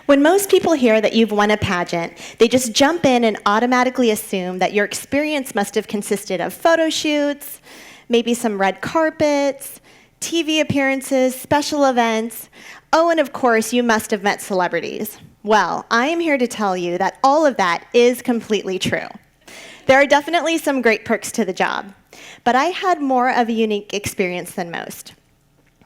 When most people hear that you've won a pageant, they just jump in and automatically assume that your experience must have consisted of photo shoots, maybe some red carpets, TV appearances, special events. Oh, and of course, you must have met celebrities. Well, I am here to tell you that all of that is completely true. There are definitely some great perks to the job, but I had more of a unique experience than most.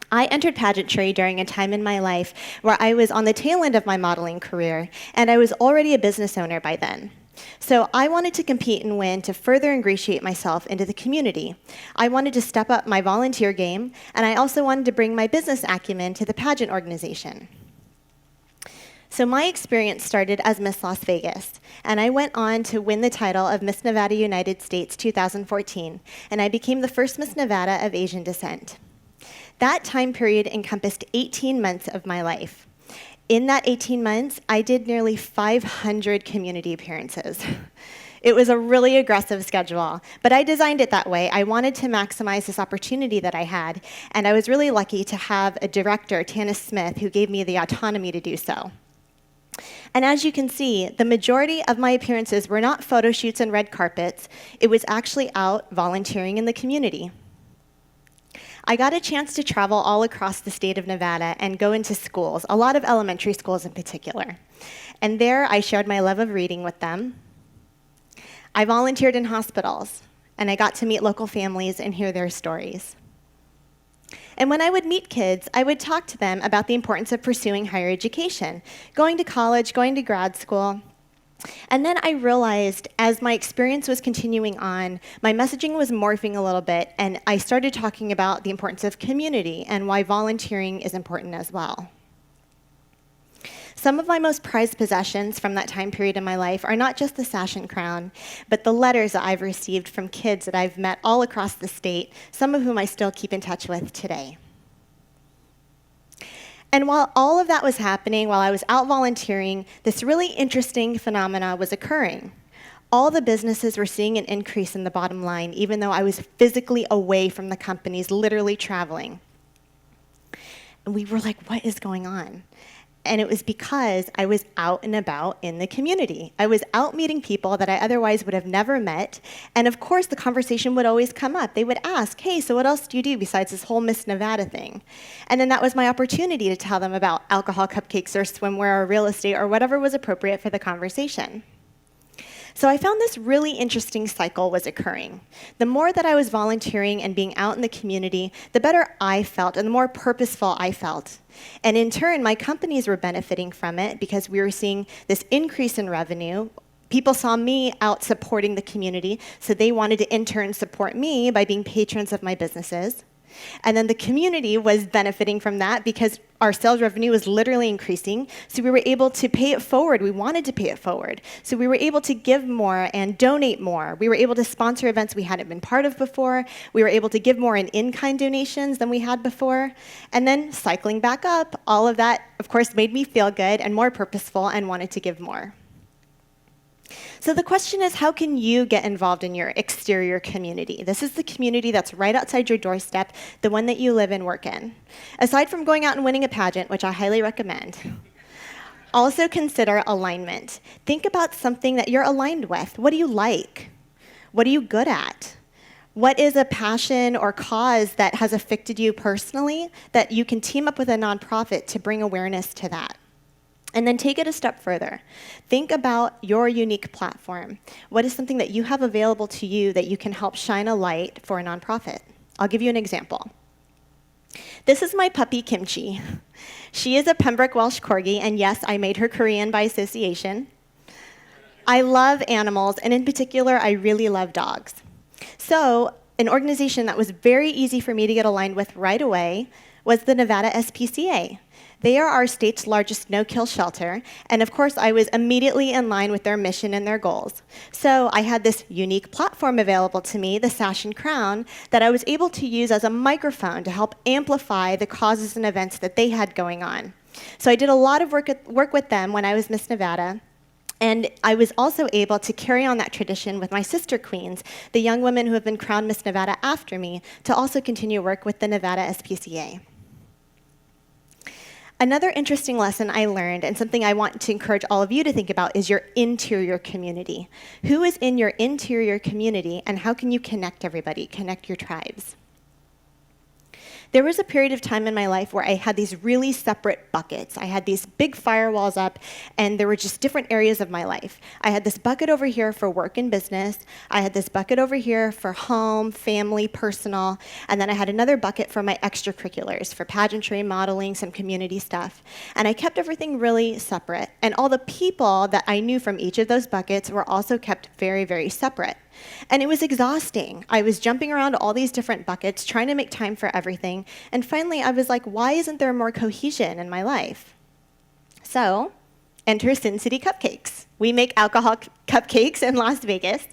I entered pageantry during a time in my life where I was on the tail end of my modeling career, and I was already a business owner by then. So I wanted to compete and win to further ingratiate myself into the community. I wanted to step up my volunteer game, and I also wanted to bring my business acumen to the pageant organization. So my experience started as Miss Las Vegas, and I went on to win the title of Miss Nevada United States 2014, and I became the first Miss Nevada of Asian descent. That time period encompassed 18 months of my life. In that 18 months, I did nearly 500 community appearances. It was a really aggressive schedule, but I designed it that way. I wanted to maximize this opportunity that I had, and I was really lucky to have a director, Tanis Smith, who gave me the autonomy to do so. And as you can see, the majority of my appearances were not photo shoots and red carpets. It was actually out volunteering in the community. I got a chance to travel all across the state of Nevada and go into schools, a lot of elementary schools in particular. And there I shared my love of reading with them. I volunteered in hospitals, and I got to meet local families and hear their stories. And when I would meet kids, I would talk to them about the importance of pursuing higher education, going to college, going to grad school. And then I realized, as my experience was continuing on, my messaging was morphing a little bit, and I started talking about the importance of community and why volunteering is important as well. Some of my most prized possessions from that time period in my life are not just the sash and crown, but the letters that I've received from kids that I've met all across the state, some of whom I still keep in touch with today. And while all of that was happening, while I was out volunteering, this really interesting phenomena was occurring. All the businesses were seeing an increase in the bottom line, even though I was physically away from the companies, literally traveling. And we were like, what is going on? And it was because I was out and about in the community. I was out meeting people that I otherwise would have never met. And of course, the conversation would always come up. They would ask, hey, so what else do you do besides this whole Miss Nevada thing? And then that was my opportunity to tell them about alcohol cupcakes or swimwear or real estate or whatever was appropriate for the conversation. So I found this really interesting cycle was occurring. The more that I was volunteering and being out in the community, the better I felt and the more purposeful I felt. And in turn, my companies were benefiting from it because we were seeing this increase in revenue. People saw me out supporting the community, so they wanted to in turn support me by being patrons of my businesses. And then the community was benefiting from that because our sales revenue was literally increasing, so we were able to pay it forward. We wanted to pay it forward. So we were able to give more and donate more. We were able to sponsor events we hadn't been part of before. We were able to give more in-kind donations than we had before. And then cycling back up, all of that, of course, made me feel good and more purposeful and wanted to give more. So the question is, how can you get involved in your exterior community? This is the community that's right outside your doorstep, the one that you live and work in. Aside from going out and winning a pageant, which I highly recommend, also consider alignment. Think about something that you're aligned with. What do you like? What are you good at? What is a passion or cause that has affected you personally that you can team up with a nonprofit to bring awareness to that? And then take it a step further. Think about your unique platform. What is something that you have available to you that you can help shine a light for a nonprofit? I'll give you an example. This is my puppy, Kimchi. She is a Pembroke Welsh Corgi, and yes, I made her Korean by association. I love animals, and in particular, I really love dogs. So an organization that was very easy for me to get aligned with right away was the Nevada SPCA. They are our state's largest no-kill shelter, and of course I was immediately in line with their mission and their goals. So I had this unique platform available to me, the Sash and Crown, that I was able to use as a microphone to help amplify the causes and events that they had going on. So I did a lot of work with them when I was Miss Nevada, and I was also able to carry on that tradition with my sister queens, the young women who have been crowned Miss Nevada after me, to also continue work with the Nevada SPCA. Another interesting lesson I learned, and something I want to encourage all of you to think about, is your interior community. Who is in your interior community, and how can you connect everybody, connect your tribes? There was a period of time in my life where I had these really separate buckets. I had these big firewalls up, and there were just different areas of my life. I had this bucket over here for work and business. I had this bucket over here for home, family, personal, and then I had another bucket for my extracurriculars, for pageantry, modeling, some community stuff. And I kept everything really separate. And all the people that I knew from each of those buckets were also kept very, very separate. And it was exhausting. I was jumping around all these different buckets, trying to make time for everything. And finally, I was like, why isn't there more cohesion in my life? So, enter City Cupcakes. We make alcohol cupcakes in Las Vegas.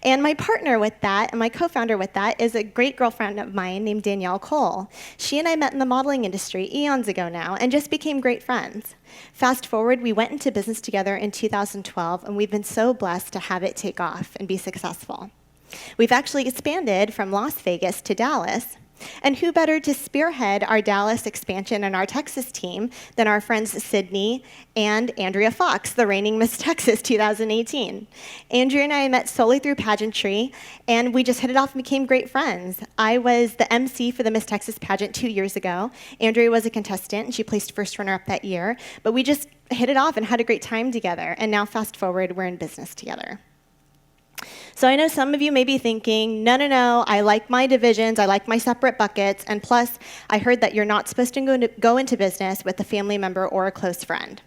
And my partner with that, and my co-founder with that, is a great girlfriend of mine named Danielle Cole. She and I met in the modeling industry eons ago now, and just became great friends. Fast forward, we went into business together in 2012, and we've been so blessed to have it take off and be successful. We've actually expanded from Las Vegas to Dallas. And who better to spearhead our Dallas expansion and our Texas team than our friends Sydney and Andrea Fox, the reigning Miss Texas 2018. Andrea and I met solely through pageantry, and we just hit it off and became great friends. I was the MC for the Miss Texas pageant 2 years ago. Andrea was a contestant, and she placed first runner-up that year. But we just hit it off and had a great time together. And now, fast forward, we're in business together. So I know some of you may be thinking, no, I like my divisions, I like my separate buckets, and plus, I heard that you're not supposed to go into business with a family member or a close friend.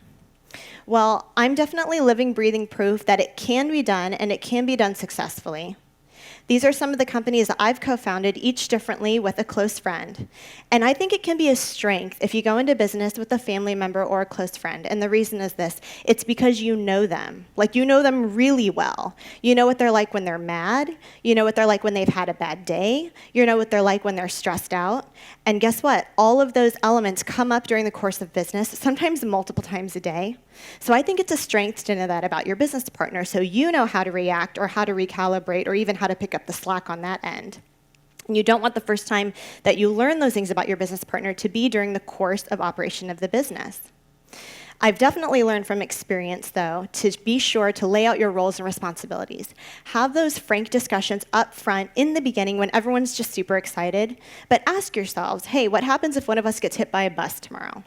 Well, I'm definitely living, breathing proof that it can be done, and it can be done successfully. These are some of the companies that I've co-founded, each differently with a close friend. And I think it can be a strength if you go into business with a family member or a close friend. And the reason is this: it's because you know them. Like, you know them really well. You know what they're like when they're mad. You know what they're like when they've had a bad day. You know what they're like when they're stressed out. And guess what? All of those elements come up during the course of business, sometimes multiple times a day. So I think it's a strength to know that about your business partner, so you know how to react or how to recalibrate or even how to pick up the slack on that end. And you don't want the first time that you learn those things about your business partner to be during the course of operation of the business. I've definitely learned from experience, though, to be sure to lay out your roles and responsibilities. Have those frank discussions up front in the beginning when everyone's just super excited. But ask yourselves, hey, what happens if one of us gets hit by a bus tomorrow?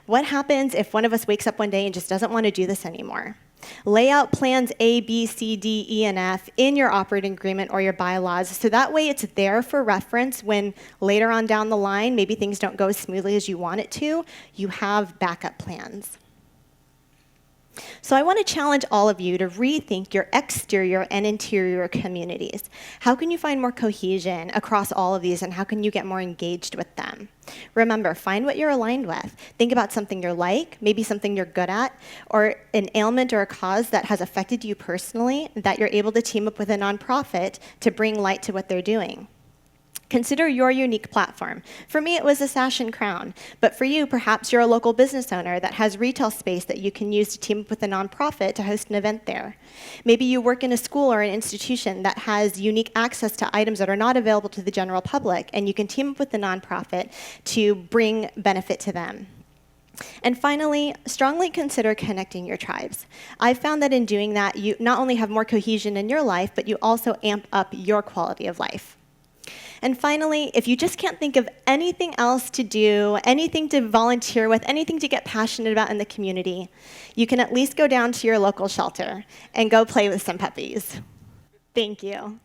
What happens if one of us wakes up one day and just doesn't want to do this anymore? Lay out plans A, B, C, D, E, and F in your operating agreement or your bylaws, so that way it's there for reference when later on down the line, maybe things don't go as smoothly as you want it to, you have backup plans. So I want to challenge all of you to rethink your exterior and interior communities. How can you find more cohesion across all of these, and how can you get more engaged with them? Remember, find what you're aligned with. Think about something you're like, maybe something you're good at, or an ailment or a cause that has affected you personally that you're able to team up with a nonprofit to bring light to what they're doing. Consider your unique platform. For me, it was a sash and crown. But for you, perhaps you're a local business owner that has retail space that you can use to team up with a nonprofit to host an event there. Maybe you work in a school or an institution that has unique access to items that are not available to the general public, and you can team up with the nonprofit to bring benefit to them. And finally, strongly consider connecting your tribes. I've found that in doing that, you not only have more cohesion in your life, but you also amp up your quality of life. And finally, if you just can't think of anything else to do, anything to volunteer with, anything to get passionate about in the community, you can at least go down to your local shelter and go play with some puppies. Thank you.